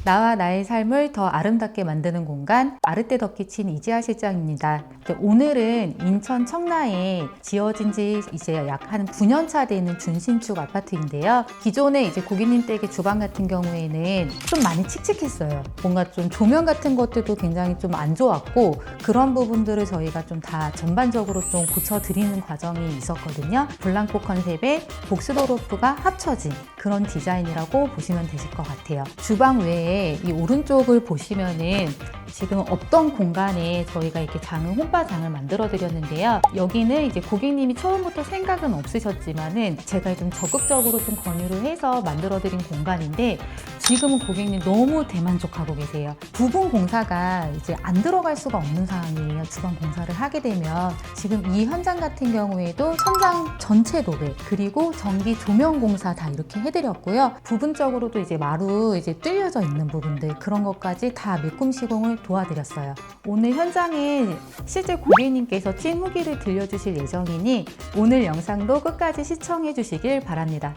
나와 나의 삶을 더 아름답게 만드는 공간 아르떼 더 키친 이지아 실장입니다. 오늘은 인천 청라에 지어진 지 이제 약 한 9년 차 되는 준신축 아파트인데요. 기존에 이제 고객님 댁의 주방 같은 경우에는 좀 많이 칙칙했어요. 뭔가 좀 조명 같은 것들도 굉장히 좀 안 좋았고, 그런 부분들을 저희가 좀 다 전반적으로 좀 고쳐드리는 과정이 있었거든요. 블랑코 컨셉에 복스도르프가 합쳐진 그런 디자인이라고 보시면 되실 것 같아요. 주방 외에 이 오른쪽을 보시면은 지금 없던 공간에 저희가 이렇게 홈바장을 만들어 드렸는데요. 여기는 이제 고객님이 처음부터 생각은 없으셨지만은 제가 좀 적극적으로 좀 권유를 해서 만들어 드린 공간인데, 지금은 고객님 너무 대만족하고 계세요. 부분 공사가 이제 안 들어갈 수가 없는 상황이에요. 주방 공사를 하게 되면. 지금 이 현장 같은 경우에도 천장 전체 도배, 그리고 전기 조명 공사 다 이렇게 해드렸고요. 부분적으로도 이제 마루 이제 뚫려져 있는 부분들, 그런 것까지 다 매꿈 시공을 도와드렸어요. 오늘 현장에 실제 고객님께서 찐 후기를 들려주실 예정이니 오늘 영상도 끝까지 시청해 주시길 바랍니다.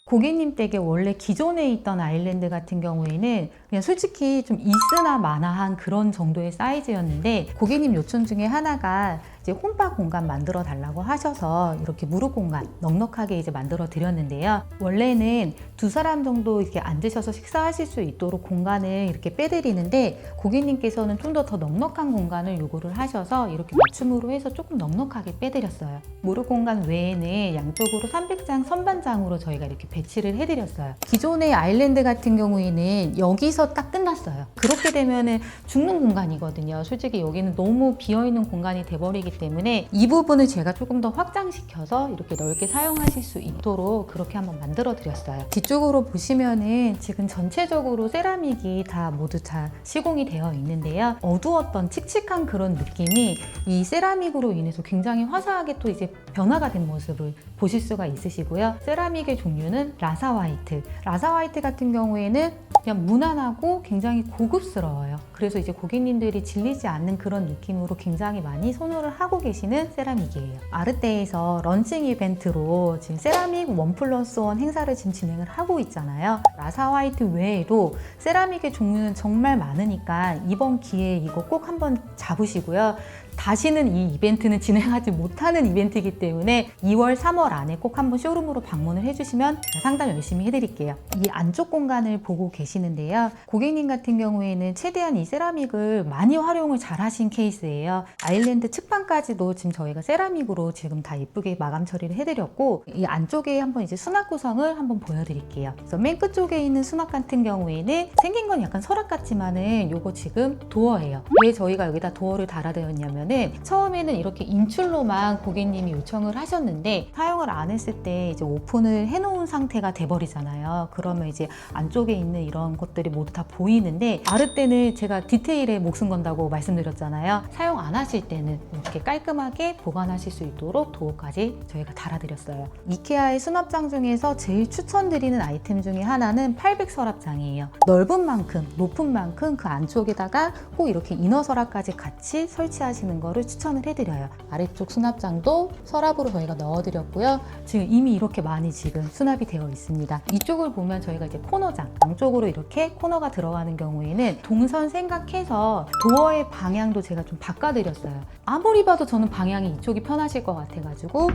고객님 댁에 원래 기존에 있던 아일랜드 같은 경우에는 그냥 솔직히 좀 있으나 마나한 그런 정도의 사이즈였는데, 고객님 요청 중에 하나가 이제 홈바 공간 만들어 달라고 하셔서 이렇게 무릎 공간 넉넉하게 이제 만들어 드렸는데요. 원래는 두 사람 정도 이렇게 앉으셔서 식사하실 수 있도록 공간을 이렇게 빼드리는데, 고객님께서는 좀 더 넉넉한 공간을 요구를 하셔서 이렇게 맞춤으로 해서 조금 넉넉하게 빼드렸어요. 무릎 공간 외에는 양쪽으로 300장 선반장으로 저희가 이렇게 배치를 해드렸어요. 기존의 아일랜드 같은 경우에는 여기서 딱 끝났어요. 그렇게 되면은 죽는 공간이거든요. 솔직히 여기는 너무 비어있는 공간이 돼버리기 때문에 이 부분을 제가 조금 더 확장시켜서 이렇게 넓게 사용하실 수 있도록 그렇게 한번 만들어 드렸어요. 뒤쪽으로 보시면은 지금 전체적으로 세라믹이 다 모두 다 시공이 되어 있는데요. 어두웠던 칙칙한 그런 느낌이 이 세라믹으로 인해서 굉장히 화사하게 또 이제 변화가 된 모습을 보실 수가 있으시고요. 세라믹의 종류는 라사 화이트. 라사 화이트 같은 경우에는 그냥 무난하고 굉장히 고급스러워요. 그래서 이제 고객님들이 질리지 않는 그런 느낌으로 굉장히 많이 선호를 하고 계시는 세라믹이에요. 아르떼에서 런칭 이벤트로 지금 세라믹 1+1 행사를 지금 진행을 하고 있잖아요. 라사 화이트 외에도 세라믹의 종류는 정말 많으니까 이번 기회에 이거 꼭 한번 잡으시고요. 다시는 이 이벤트는 진행하지 못하는 이벤트이기 때문에 2월, 3월 안에 꼭 한번 쇼룸으로 방문을 해주시면 제가 상담 열심히 해드릴게요. 이 안쪽 공간을 보고 계시는데요. 고객님 같은 경우에는 최대한 이 세라믹을 많이 활용을 잘 하신 케이스예요. 아일랜드 측판까지도 지금 저희가 세라믹으로 지금 다 예쁘게 마감 처리를 해드렸고, 이 안쪽에 한번 이제 수납 구성을 한번 보여드릴게요. 그래서 맨 끝쪽에 있는 수납 같은 경우에는 생긴 건 약간 서랍 같지만은 요거 지금 도어예요. 왜 저희가 여기다 도어를 달아드렸냐면, 처음에는 이렇게 인출로만 고객님이 요청을 하셨는데 사용을 안 했을 때 이제 오픈을 해놓은 상태가 돼버리잖아요. 그러면 이제 안쪽에 있는 이런 것들이 모두 다 보이는데, 아르떼는 제가 디테일에 목숨 건다고 말씀드렸잖아요. 사용 안 하실 때는 이렇게 깔끔하게 보관하실 수 있도록 도어까지 저희가 달아드렸어요. 이케아의 수납장 중에서 제일 추천드리는 아이템 중에 하나는 800 서랍장이에요. 넓은 만큼, 높은 만큼 그 안쪽에다가 꼭 이렇게 이너 서랍까지 같이 설치하시는 거를 추천을 해드려요. 아래쪽 수납장도 서랍으로 저희가 넣어드렸고요. 지금 이미 이렇게 많이 지금 수납이 되어 있습니다. 이쪽을 보면 저희가 이제 코너장, 양쪽으로 이렇게 코너가 들어가는 경우에는 동선 생각해서 도어의 방향도 제가 좀 바꿔드렸어요. 아무리 봐도 저는 방향이 이쪽이 편하실 것 같아가지고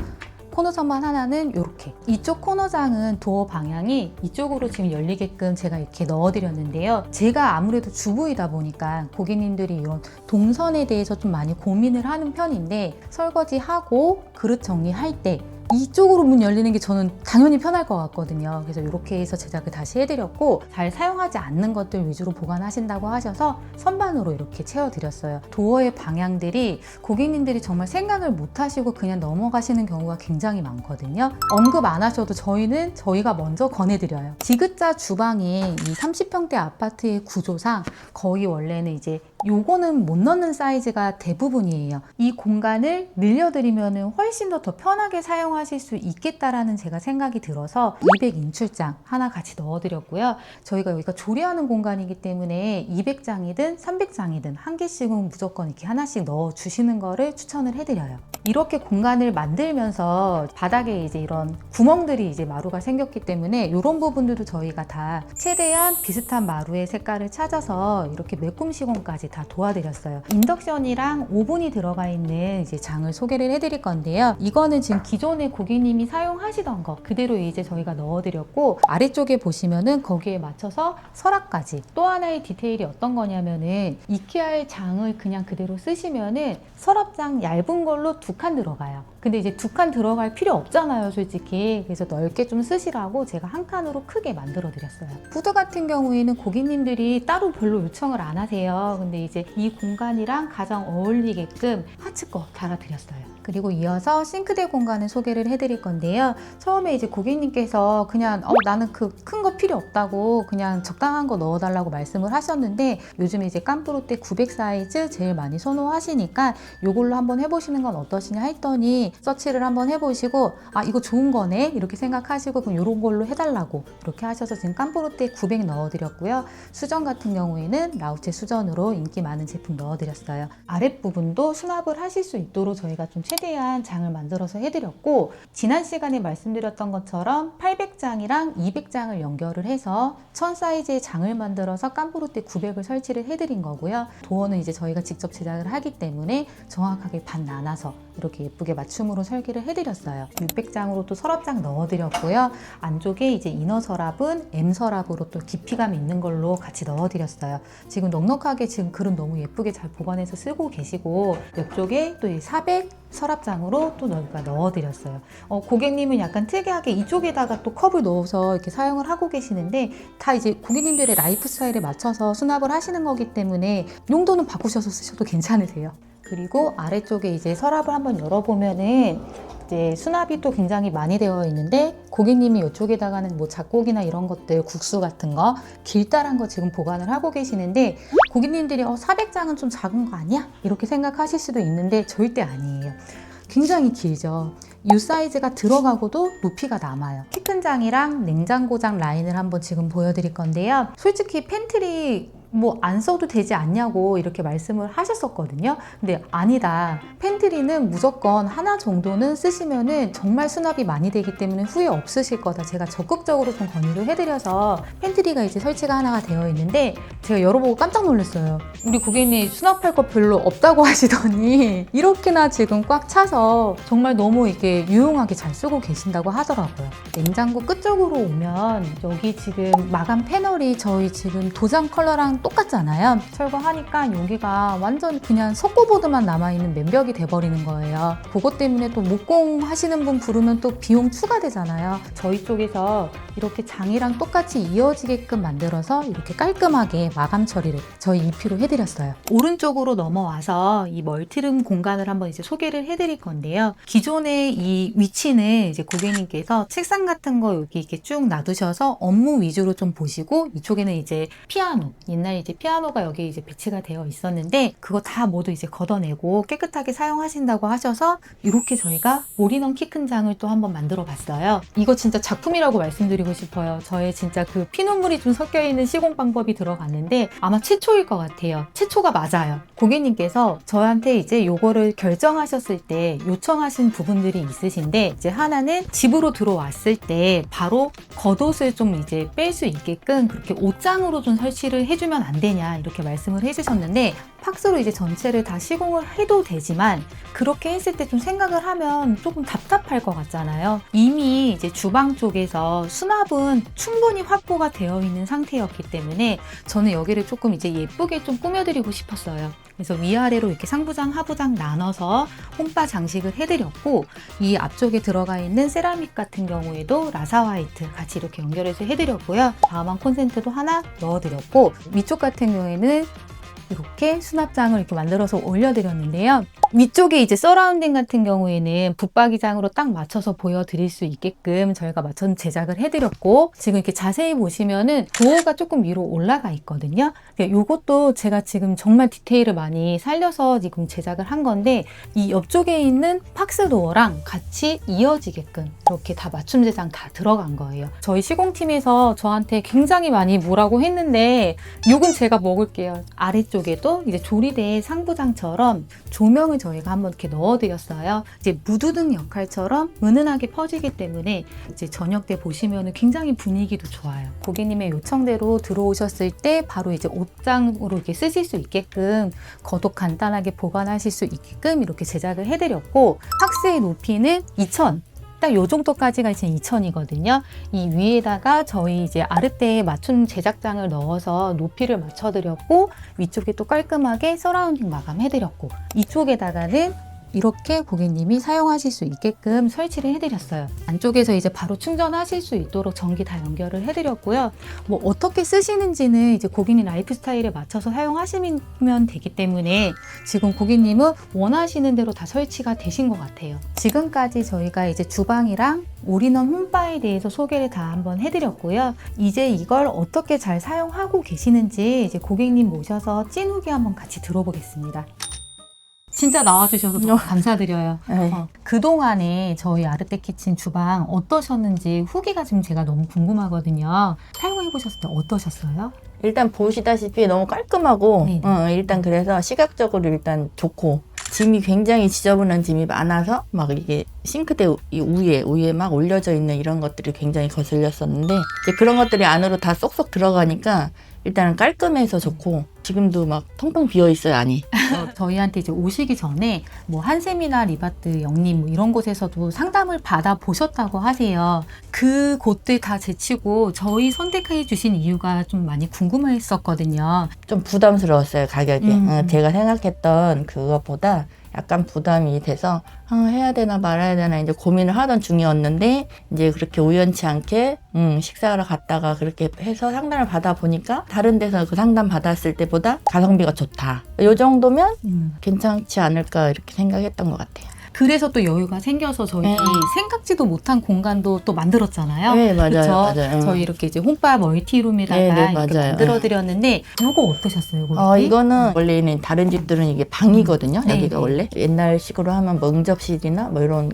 코너장만 하나는 이렇게, 이쪽 코너장은 도어 방향이 이쪽으로 지금 열리게끔 제가 이렇게 넣어드렸는데요. 제가 아무래도 주부이다 보니까 고객님들이 이런 동선에 대해서 좀 많이 고민을 하는 편인데, 설거지하고 그릇 정리할 때 이쪽으로 문 열리는 게 저는 당연히 편할 것 같거든요. 그래서 이렇게 해서 제작을 다시 해드렸고, 잘 사용하지 않는 것들 위주로 보관하신다고 하셔서 선반으로 이렇게 채워드렸어요. 도어의 방향들이 고객님들이 정말 생각을 못 하시고 그냥 넘어가시는 경우가 굉장히 많거든요. 언급 안 하셔도 저희가 먼저 권해드려요. 지그자 주방에 이 30평대 아파트의 구조상 거의 원래는 이제 요거는 못 넣는 사이즈가 대부분이에요. 이 공간을 늘려드리면 훨씬 더 편하게 사용하실 수 있겠다라는 제가 생각이 들어서 200 인출장 하나 같이 넣어드렸고요. 저희가 여기가 조리하는 공간이기 때문에 200장이든 300장이든 한 개씩은 무조건 이렇게 하나씩 넣어주시는 거를 추천을 해드려요. 이렇게 공간을 만들면서 바닥에 이제 이런 구멍들이 이제 마루가 생겼기 때문에 이런 부분들도 저희가 다 최대한 비슷한 마루의 색깔을 찾아서 이렇게 매꿈 시공까지 다 도와드렸어요. 인덕션이랑 오븐이 들어가 있는 이제 장을 소개를 해드릴 건데요. 이거는 지금 기존에 고객님이 사용하시던 거 그대로 이제 저희가 넣어드렸고, 아래쪽에 보시면은 거기에 맞춰서 서랍까지. 또 하나의 디테일이 어떤 거냐면은 이케아의 장을 그냥 그대로 쓰시면은 서랍장 얇은 걸로 2칸 들어가요. 근데 이제 2칸 들어갈 필요 없잖아요, 솔직히. 그래서 넓게 좀 쓰시라고 제가 1칸으로 크게 만들어 드렸어요. 후드 같은 경우에는 고객님들이 따로 별로 요청을 안 하세요. 근데 이제 이 공간이랑 가장 어울리게끔 하츠 거 달아드렸어요. 그리고 이어서 싱크대 공간을 소개를 해드릴 건데요. 처음에 이제 고객님께서 그냥 나는 그 큰 거 필요 없다고 그냥 적당한 거 넣어달라고 말씀을 하셨는데, 요즘에 이제 깜프로테 900 사이즈 제일 많이 선호하시니까 이걸로 한번 해보시는 건 어떠시냐 했더니 서치를 한번 해보시고 이거 좋은 거네 이렇게 생각하시고 그럼 이런 걸로 해달라고 이렇게 하셔서 지금 깜프로테 900 넣어드렸고요. 수전 같은 경우에는 라우체 수전으로 인기 많은 제품 넣어드렸어요. 아랫부분도 수납을 하실 수 있도록 저희가 좀 최대한 장을 만들어서 해드렸고, 지난 시간에 말씀드렸던 것처럼 800장이랑 200장을 연결을 해서 1000 사이즈의 장을 만들어서 깜프로테 900을 설치를 해드린 거고요. 도어는 이제 저희가 직접 제작을 하기 때문에 정확하게 반 나눠서 이렇게 예쁘게 맞춤으로 설계를 해드렸어요. 600장으로 또 서랍장 넣어드렸고요. 안쪽에 이제 이너 서랍은 M 서랍으로 또 깊이감 있는 걸로 같이 넣어드렸어요. 지금 넉넉하게 지금 그릇 너무 예쁘게 잘 보관해서 쓰고 계시고, 옆쪽에 또 이 400 서랍장으로 또 저희가 넣어드렸어요. 고객님은 약간 특이하게 이쪽에다가 또 컵을 넣어서 이렇게 사용을 하고 계시는데, 다 이제 고객님들의 라이프 스타일에 맞춰서 수납을 하시는 거기 때문에 용도는 바꾸셔서 쓰셔도 괜찮으세요. 그리고 아래쪽에 이제 서랍을 한번 열어보면은 이제 수납이 또 굉장히 많이 되어 있는데, 고객님이 이쪽에다가는 뭐 잡곡이나 이런 것들, 국수 같은 거, 길다란 거 지금 보관을 하고 계시는데, 고객님들이 400장은 좀 작은 거 아니야? 이렇게 생각하실 수도 있는데 절대 아니에요. 굉장히 길죠. 이 사이즈가 들어가고도 높이가 남아요. 키 큰 장이랑 냉장고장 라인을 한번 지금 보여드릴 건데요. 솔직히 팬트리 뭐 안 써도 되지 않냐고 이렇게 말씀을 하셨었거든요. 근데 아니다. 팬트리는 무조건 하나 정도는 쓰시면은 정말 수납이 많이 되기 때문에 후회 없으실 거다. 제가 적극적으로 좀 권유를 해드려서 팬트리가 이제 설치가 하나가 되어 있는데, 제가 열어보고 깜짝 놀랐어요. 우리 고객님 수납할 거 별로 없다고 하시더니 이렇게나 지금 꽉 차서 정말 너무 이렇게 유용하게 잘 쓰고 계신다고 하더라고요. 냉장고 끝쪽으로 오면 여기 지금 마감 패널이 저희 지금 도장 컬러랑 똑같잖아요. 철거하니까 여기가 완전 그냥 석고보드만 남아있는 맨벽이 돼버리는 거예요. 그것 때문에 또 목공 하시는 분 부르면 또 비용 추가되잖아요. 저희 쪽에서 이렇게 장이랑 똑같이 이어지게끔 만들어서 이렇게 깔끔하게 마감 처리를 저희 EP로 해드렸어요. 오른쪽으로 넘어와서 이 멀티룸 공간을 한번 이제 소개를 해드릴 건데요. 기존의 이 위치는 이제 고객님께서 책상 같은 거 여기 이렇게 쭉 놔두셔서 업무 위주로 좀 보시고, 이쪽에는 이제 피아노, 옛날에 이제 피아노가 여기 이제 배치가 되어 있었는데 그거 다 모두 이제 걷어내고 깨끗하게 사용하신다고 하셔서 이렇게 저희가 올인원 키 큰 장을 또 한번 만들어 봤어요. 이거 진짜 작품이라고 말씀드리고 싶어요. 저의 진짜 그 피눈물이 좀 섞여 있는 시공 방법이 들어갔는데 아마 최초일 것 같아요. 최초가 맞아요. 고객님께서 저한테 이제 요거를 결정하셨을 때 요청하신 부분들이 있으신데, 이제 하나는 집으로 들어왔을 때 바로 겉옷을 좀 이제 뺄 수 있게끔 그렇게 옷장으로 좀 설치를 해주면 안 되냐 이렇게 말씀을 해주셨는데, 팍스로 이제 전체를 다 시공을 해도 되지만 그렇게 했을 때 좀 생각을 하면 조금 답답할 것 같잖아요. 이미 이제 주방 쪽에서 수납은 충분히 확보가 되어 있는 상태였기 때문에 저는 여기를 조금 이제 예쁘게 좀 꾸며드리고 싶었어요. 그래서 위아래로 이렇게 상부장, 하부장 나눠서 홈바 장식을 해드렸고, 이 앞쪽에 들어가 있는 세라믹 같은 경우에도 라사 화이트 같이 이렇게 연결해서 해드렸고요. 다음한 콘센트도 하나 넣어드렸고, 위쪽 같은 경우에는 이렇게 수납장을 이렇게 만들어서 올려드렸는데요. 위쪽에 이제 서라운딩 같은 경우에는 붙박이장으로 딱 맞춰서 보여드릴 수 있게끔 저희가 맞춰 제작을 해드렸고, 지금 이렇게 자세히 보시면은 도어가 조금 위로 올라가 있거든요. 이것도 제가 지금 정말 디테일을 많이 살려서 지금 제작을 한 건데, 이 옆쪽에 있는 팍스 도어랑 같이 이어지게끔 이렇게 다 맞춤 제작 다 들어간 거예요. 저희 시공팀에서 저한테 굉장히 많이 뭐라고 했는데 욕은 제가 먹을게요. 아래쪽 쪽에도 이제 조리대 상부장처럼 조명을 저희가 한번 이렇게 넣어드렸어요. 이제 무드등 역할처럼 은은하게 퍼지기 때문에 이제 저녁 때 보시면 굉장히 분위기도 좋아요. 고객님의 요청대로 들어오셨을 때 바로 이제 옷장으로 이렇게 쓰실 수 있게끔 겉옷 간단하게 보관하실 수 있게끔 이렇게 제작을 해드렸고, 박스의 높이는 2000. 딱 요 정도까지가 이제 2000이거든요. 이 위에다가 저희 이제 아르떼에 맞춘 제작장을 넣어서 높이를 맞춰드렸고, 위쪽에 또 깔끔하게 서라운딩 마감해드렸고, 이쪽에다가는 이렇게 고객님이 사용하실 수 있게끔 설치를 해드렸어요. 안쪽에서 이제 바로 충전하실 수 있도록 전기 다 연결을 해드렸고요. 뭐 어떻게 쓰시는지는 이제 고객님 라이프 스타일에 맞춰서 사용하시면 되기 때문에 지금 고객님은 원하시는 대로 다 설치가 되신 것 같아요. 지금까지 저희가 이제 주방이랑 올인원 홈바에 대해서 소개를 다 한번 해드렸고요. 이제 이걸 어떻게 잘 사용하고 계시는지 이제 고객님 모셔서 찐 후기 한번 같이 들어보겠습니다. 진짜 나와주셔서 너무 감사드려요. 그동안에 저희 아르떼 키친 주방 어떠셨는지 후기가 지금 제가 너무 궁금하거든요. 사용해보셨을 때 어떠셨어요? 일단 보시다시피 너무 깔끔하고 일단 그래서 시각적으로 일단 좋고, 짐이 굉장히 지저분한 짐이 많아서 막 이게 싱크대 위에 막 올려져 있는 이런 것들이 굉장히 거슬렸었는데, 이제 그런 것들이 안으로 다 쏙쏙 들어가니까 일단은 깔끔해서 좋고, 지금도 막 텅텅 비어 있어요, 안이. 저희한테 이제 오시기 전에 뭐 한샘이나 리바트, 영림 뭐 이런 곳에서도 상담을 받아 보셨다고 하세요. 그 곳들 다 제치고 저희 선택해 주신 이유가 좀 많이 궁금했었거든요. 좀 부담스러웠어요, 가격이. 제가 생각했던 그것보다 약간 부담이 돼서 해야 되나 말아야 되나 이제 고민을 하던 중이었는데, 이제 그렇게 우연치 않게 식사하러 갔다가 그렇게 해서 상담을 받아보니까 다른 데서 그 상담 받았을 때보다 가성비가 좋다. 이 정도면 괜찮지 않을까 이렇게 생각했던 것 같아요. 그래서 또 여유가 생겨서 저희 생각지도 못한 공간도 또 만들었잖아요. 네, 맞아요. 그쵸? 맞아요. 저희 이렇게 이제 홈바 멀티룸에다가 네, 이렇게 맞아요. 만들어드렸는데, 이거 어떠셨어요, 고객님? 이거는 원래는 다른 집들은 이게 방이거든요. 네, 여기가 네. 원래 옛날식으로 하면 뭐 응접실이나 뭐 이런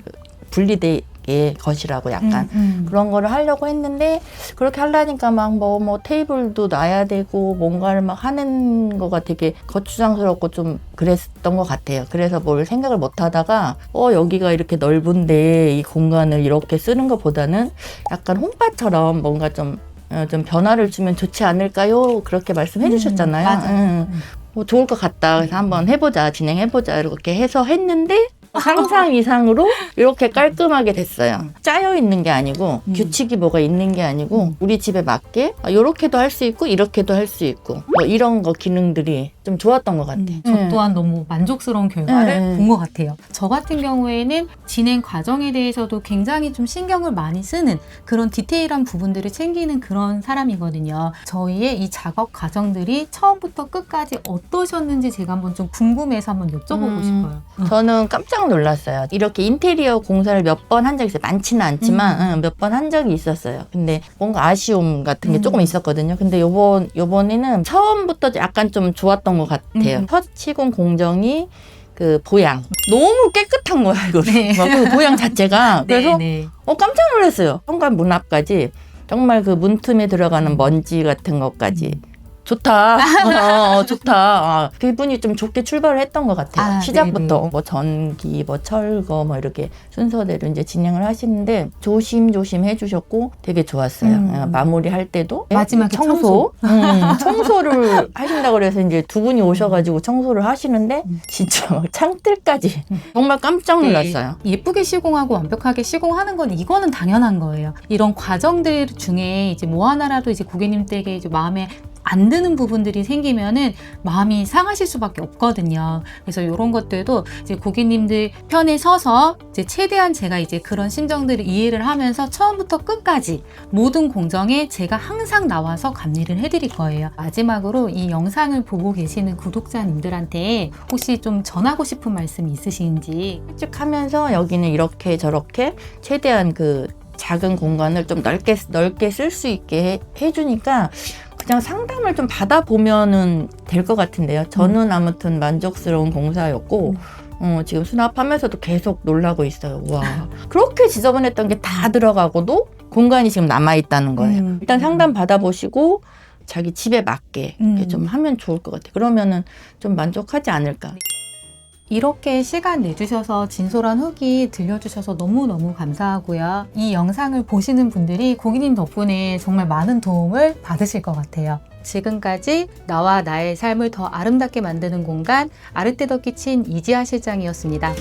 분리되게 것이라고 약간 그런 거를 하려고 했는데, 그렇게 하려니까 막 뭐 테이블도 놔야 되고 뭔가를 막 하는 거가 되게 거추장스럽고 좀 그랬던 것 같아요. 그래서 뭘 생각을 못 하다가 여기가 이렇게 넓은데 이 공간을 이렇게 쓰는 것보다는 약간 홈바처럼 뭔가 좀 변화를 주면 좋지 않을까요? 그렇게 말씀해 주셨잖아요. 맞아요. 뭐 좋을 것 같다. 그래서 한번 해보자, 진행해보자 이렇게 해서 했는데 상상 이상으로 이렇게 깔끔하게 됐어요. 짜여 있는 게 아니고 규칙이 뭐가 있는 게 아니고 우리 집에 맞게 이렇게도 할 수 있고 이렇게도 할 수 있고 뭐 이런 거 기능들이 좀 좋았던 것 같아요. 저 또한 너무 만족스러운 결과를 본 것 같아요. 저 같은 경우에는 진행 과정에 대해서도 굉장히 좀 신경을 많이 쓰는 그런 디테일한 부분들을 챙기는 그런 사람이거든요. 저희의 이 작업 과정들이 처음부터 끝까지 어떠셨는지 제가 한번 좀 궁금해서 한번 여쭤보고 싶어요. 저는 깜짝 놀랐어요. 이렇게 인테리어 공사를 몇 번 한 적이 있어요. 많지는 않지만 몇 번 한 적이 있었어요. 근데 뭔가 아쉬움 같은 게 조금 있었거든요. 근데 요번에는 처음부터 약간 좀 좋았던 것 같아요. 첫 시공 공정이 그 보양 너무 깨끗한 거야, 이거. 네. 그 보양 자체가. 그래서 네. 깜짝 놀랐어요. 현관 문 앞까지 정말 그 문틈에 들어가는 먼지 같은 것까지 좋다. 좋다. 그분이 좀 좋게 출발을 했던 것 같아요. 시작부터. 네네. 뭐 전기, 뭐 철거, 뭐 이렇게 순서대로 이제 진행을 하시는데 조심조심 해주셨고 되게 좋았어요. 마무리할 때도 마지막에 청소를 하신다고 그래서 이제 두 분이 오셔가지고 청소를 하시는데 진짜 막 창틀까지 정말 깜짝 놀랐어요. 예쁘게 시공하고 완벽하게 시공하는 건 이거는 당연한 거예요. 이런 과정들 중에 이제 뭐 하나라도 이제 고객님들에게 이제 마음에 안 드는 부분들이 생기면은 마음이 상하실 수밖에 없거든요. 그래서 이런 것들도 이제 고객님들 편에 서서 이제 최대한 제가 이제 그런 심정들을 이해를 하면서 처음부터 끝까지 모든 공정에 제가 항상 나와서 감리를 해드릴 거예요. 마지막으로 이 영상을 보고 계시는 구독자님들한테 혹시 좀 전하고 싶은 말씀이 있으신지. 쭉 하면서 여기는 이렇게 저렇게 최대한 그 작은 공간을 좀 넓게 쓸 수 있게 해주니까 그냥 상담을 좀 받아보면은 될 것 같은데요. 저는 아무튼 만족스러운 공사였고 지금 수납하면서도 계속 놀라고 있어요. 와, 그렇게 지저분했던 게 다 들어가고도 공간이 지금 남아있다는 거예요. 일단 상담 받아보시고 자기 집에 맞게 이렇게 좀 하면 좋을 것 같아요. 그러면은 좀 만족하지 않을까. 이렇게 시간 내주셔서 진솔한 후기 들려주셔서 너무너무 감사하고요. 이 영상을 보시는 분들이 고객님 덕분에 정말 많은 도움을 받으실 것 같아요. 지금까지 나와 나의 삶을 더 아름답게 만드는 공간 아르테더 키친 이지아 실장이었습니다.